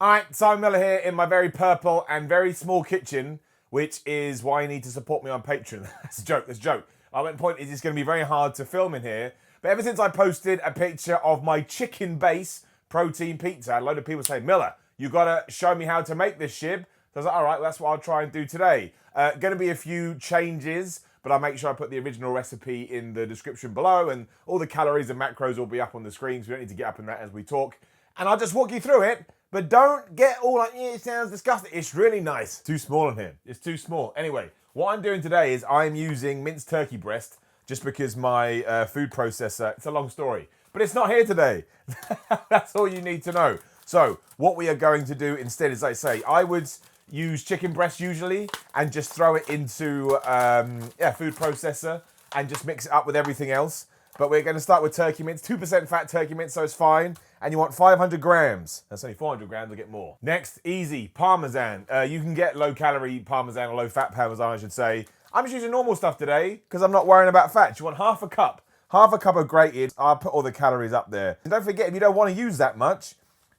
Alright, Simon Miller here in my very purple and very small kitchen, which is why you need to support me on Patreon. That's a joke, that's a joke. My point is it's going to be very hard to film in here, but ever since I posted a picture of my chicken base protein pizza, I had a load of people saying, Miller, you got to show me how to make this shib. So I was like, alright, well, that's what I'll try and do today. Going to be a few changes, but I'll make sure I put the original recipe in the description below, and all the calories and macros will be up on the screen, so we don't need to get up in that as we talk. And I'll just walk you through it. But don't get all like, yeah, it sounds disgusting. It's really nice. Too small in here. It's too small. Anyway, what I'm doing today is I'm using minced turkey breast just because my food processor, it's a long story, but it's not here today. That's all you need to know. So what we are going to do instead is, like I say, I would use chicken breast usually and just throw it into food processor and just mix it up with everything else. But we're going to start with turkey mince, 2% fat turkey mince, so it's fine. And you want 500 grams. That's only 400 grams, I'll get more. Next, easy, parmesan. You can get low-calorie parmesan or low-fat parmesan, I should say. I'm just using normal stuff today because I'm not worrying about fat. You want half a cup of grated. I'll put all the calories up there. And don't forget, if you don't want to use that much,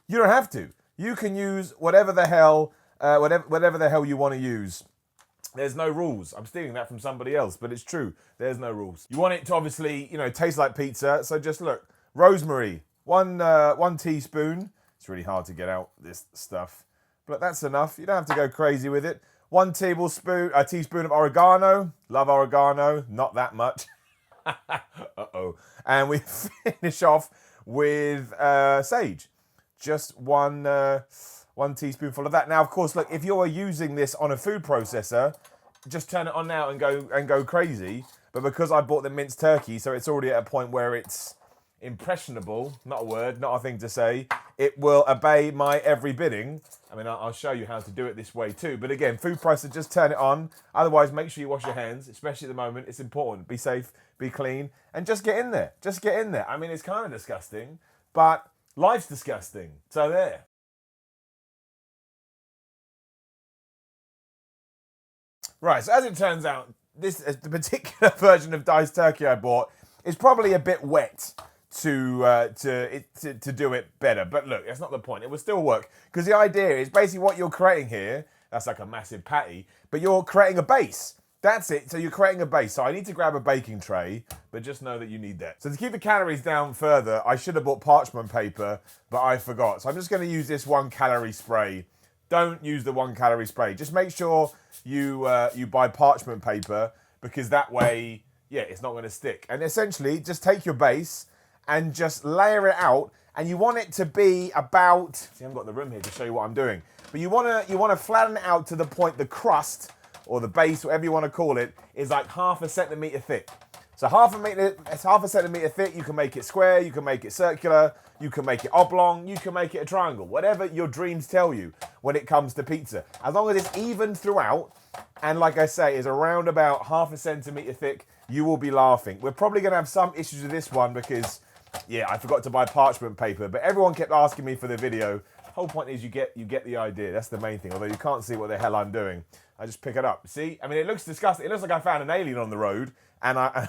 you don't have to. You can use whatever the hell you want to use. There's no rules. I'm stealing that from somebody else, but it's true. There's no rules. You want it to obviously, taste like pizza. So just look, rosemary, one teaspoon. It's really hard to get out this stuff, but that's enough. You don't have to go crazy with it. A teaspoon of oregano. Love oregano, not that much. Uh-oh. And we finish off with sage. Just one teaspoonful of that. Now, of course, look, if you're using this on a food processor, just turn it on now and go crazy. But because I bought the minced turkey, so it's already at a point where it's impressionable, not a word, not a thing to say, it will obey my every bidding. I mean, I'll show you how to do it this way too. But again, food processor, just turn it on. Otherwise, make sure you wash your hands, especially at the moment. It's important. Be safe, be clean, and just get in there. Just get in there. I mean, it's kind of disgusting, but life's disgusting. So there. Right, so as it turns out, the particular version of diced turkey I bought is probably a bit wet to do it better. But look, that's not the point. It will still work because the idea is basically what you're creating here. That's like a massive patty, but you're creating a base. That's it. So you're creating a base. So I need to grab a baking tray, but just know that you need that. So to keep the calories down further, I should have bought parchment paper, but I forgot. So I'm just going to use this 1 calorie spray. Don't use the 1 calorie spray. Just make sure you buy parchment paper because that way, yeah, it's not going to stick. And essentially, just take your base and just layer it out. And you want it to be about, see, I haven't got the room here to show you what I'm doing, but you want to flatten it out to the point the crust or the base, whatever you want to call it, is like half a centimetre thick. So half a centimetre thick. You can make it square, you can make it circular, you can make it oblong, you can make it a triangle. Whatever your dreams tell you when it comes to pizza. As long as it's even throughout, and like I say, is around about half a centimetre thick, you will be laughing. We're probably going to have some issues with this one because, yeah, I forgot to buy parchment paper, but everyone kept asking me for the video. The whole point is you get the idea. That's the main thing, although you can't see what the hell I'm doing. I just pick it up. See? I mean, it looks disgusting. It looks like I found an alien on the road, and I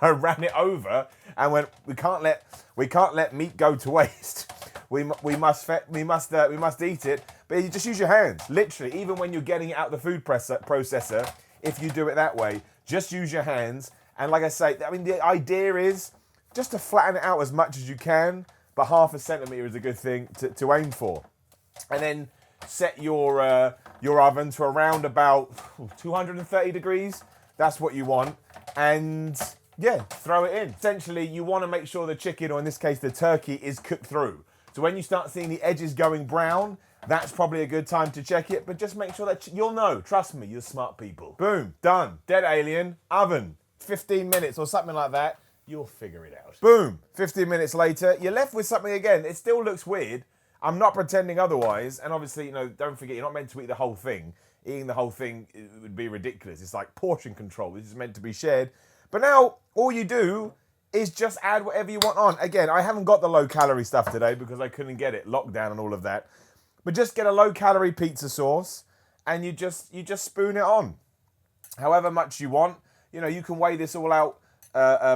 ran it over and went, we can't let meat go to waste. We must eat it. But you just use your hands, literally. Even when you're getting it out the food processor, if you do it that way, just use your hands. And like I say, I mean, the idea is just to flatten it out as much as you can, but half a centimetre is a good thing to aim for. And then set your oven to around about 230 degrees. That's what you want. And yeah, throw it in. Essentially, you want to make sure the chicken, or in this case the turkey, is cooked through. So when you start seeing the edges going brown, that's probably a good time to check it. But just make sure that you'll know. Trust me, you're smart people. Boom, done. Dead alien, oven, 15 minutes or something like that. You'll figure it out. Boom, 15 minutes later, you're left with something again. It still looks weird. I'm not pretending otherwise. And obviously, don't forget, you're not meant to eat the whole thing. Eating the whole thing would be ridiculous. It's like portion control. This is meant to be shared. But now, all you do is just add whatever you want on. Again, I haven't got the low-calorie stuff today because I couldn't get it. Lockdown and all of that. But just get a low-calorie pizza sauce and you just spoon it on. However much you want. You can weigh this all out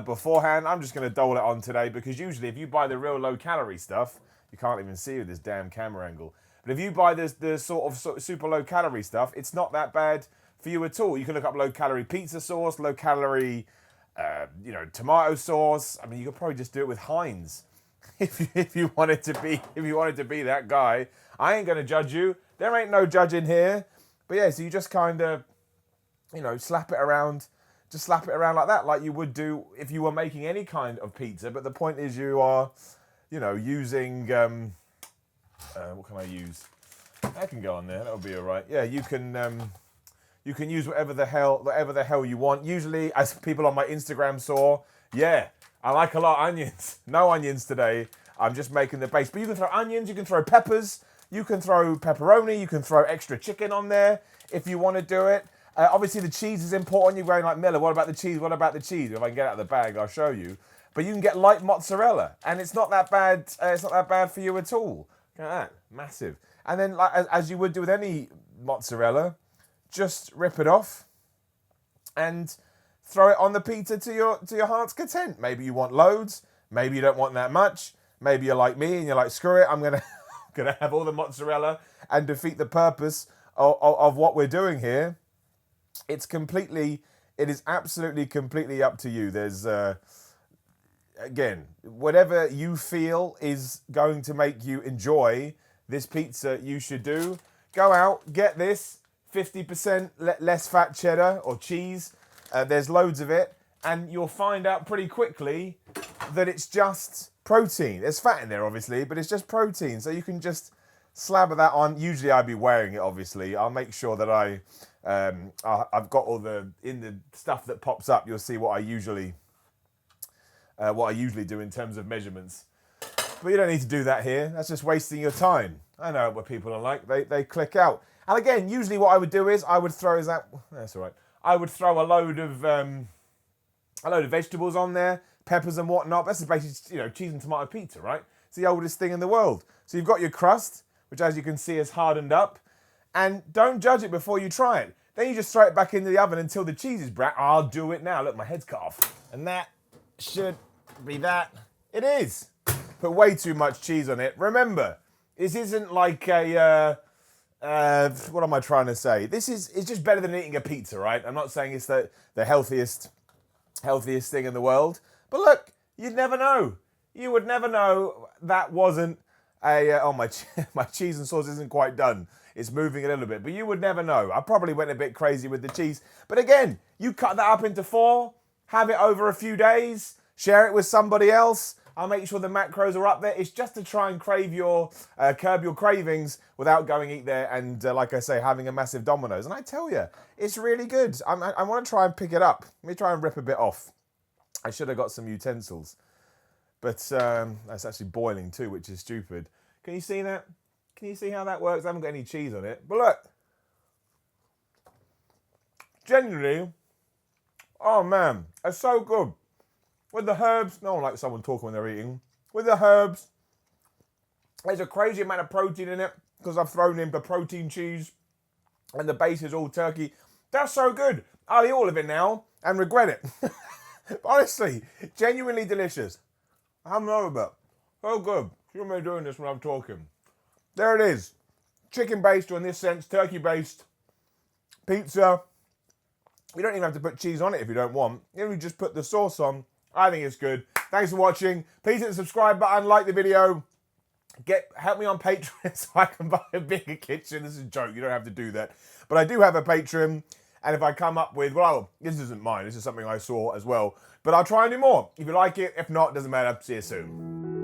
beforehand. I'm just going to dole it on today because usually if you buy the real low-calorie stuff, you can't even see with this damn camera angle. But But if you buy the sort of super low calorie stuff, it's not that bad for you at all. You can look up low calorie pizza sauce, low calorie, tomato sauce. I mean, you could probably just do it with Heinz if you wanted to be that guy. I ain't gonna judge you. There ain't no judging here. But yeah, so you just kind of, slap it around. Just slap it around like that, like you would do if you were making any kind of pizza. But the point is, you are, using. What can I use? I can go on there. That'll be all right. Yeah, you can use whatever the hell you want. Usually, as people on my Instagram saw, yeah, I like a lot of onions. No onions today. I'm just making the base. But you can throw onions. You can throw peppers. You can throw pepperoni. You can throw extra chicken on there if you want to do it. Obviously, the cheese is important. You're going like, Miller, what about the cheese? What about the cheese? If I can get it out of the bag, I'll show you. But you can get light mozzarella, and it's not that bad. It's not that bad for you at all. Look at that, massive. And then, like as you would do with any mozzarella, just rip it off and throw it on the pizza to your heart's content. Maybe you want loads. Maybe you don't want that much. Maybe you're like me and you're like, screw it, I'm gonna have all the mozzarella and defeat the purpose of what we're doing here. It is absolutely completely up to you. There's, again, whatever you feel is going to make you enjoy this pizza, you should do. Go out, get this 50% less fat cheddar or cheese. There's loads of it, and you'll find out pretty quickly that it's just protein. There's fat in there, obviously, but it's just protein. So you can just slab that on. Usually I'd be wearing it, obviously. I'll make sure that I've got in the stuff that pops up, you'll see what I usually do in terms of measurements. But you don't need to do that here. That's just wasting your time. I know what people are like. They click out. And again, usually what I would do is that's all right. I would throw a load of vegetables on there, peppers and whatnot. That's basically, cheese and tomato pizza, right? It's the oldest thing in the world. So you've got your crust, which as you can see is hardened up. And don't judge it before you try it. Then you just throw it back into the oven until the cheese is brown. I'll do it now. Look, my head's cut off. And that should be that. It is. Put way too much cheese on it. Remember, this isn't like what am I trying to say? It's just better than eating a pizza, right? I'm not saying it's the healthiest thing in the world. But look, you'd never know. You would never know that wasn't my cheese and sauce isn't quite done. It's moving a little bit, but you would never know. I probably went a bit crazy with the cheese. But again, you cut that up into 4, have it over a few days, share it with somebody else. I'll make sure the macros are up there. It's just to try and curb your cravings without going eat there and, like I say, having a massive Domino's. And I tell you, it's really good. I want to try and pick it up. Let me try and rip a bit off. I should have got some utensils. But that's actually boiling too, which is stupid. Can you see that? Can you see how that works? I haven't got any cheese on it. But look. Genuinely, oh man, it's so good. With the herbs, no one likes someone talking when they're eating. With the herbs, there's a crazy amount of protein in it because I've thrown in the protein cheese and the base is all turkey. That's so good. I'll eat all of it now and regret it. Honestly, genuinely delicious. I'm over it. So good. You want me doing this when I'm talking? There it is. Chicken based, or in this sense, turkey based pizza. You don't even have to put cheese on it if you don't want. You just put the sauce on. I think it's good. Thanks for watching. Please hit the subscribe button, like the video. Help me on Patreon so I can buy a bigger kitchen. This is a joke. You don't have to do that. But I do have a Patreon. And if I come up with, well, this isn't mine. This is something I saw as well. But I'll try and do more. If you like it, if not, doesn't matter. See you soon.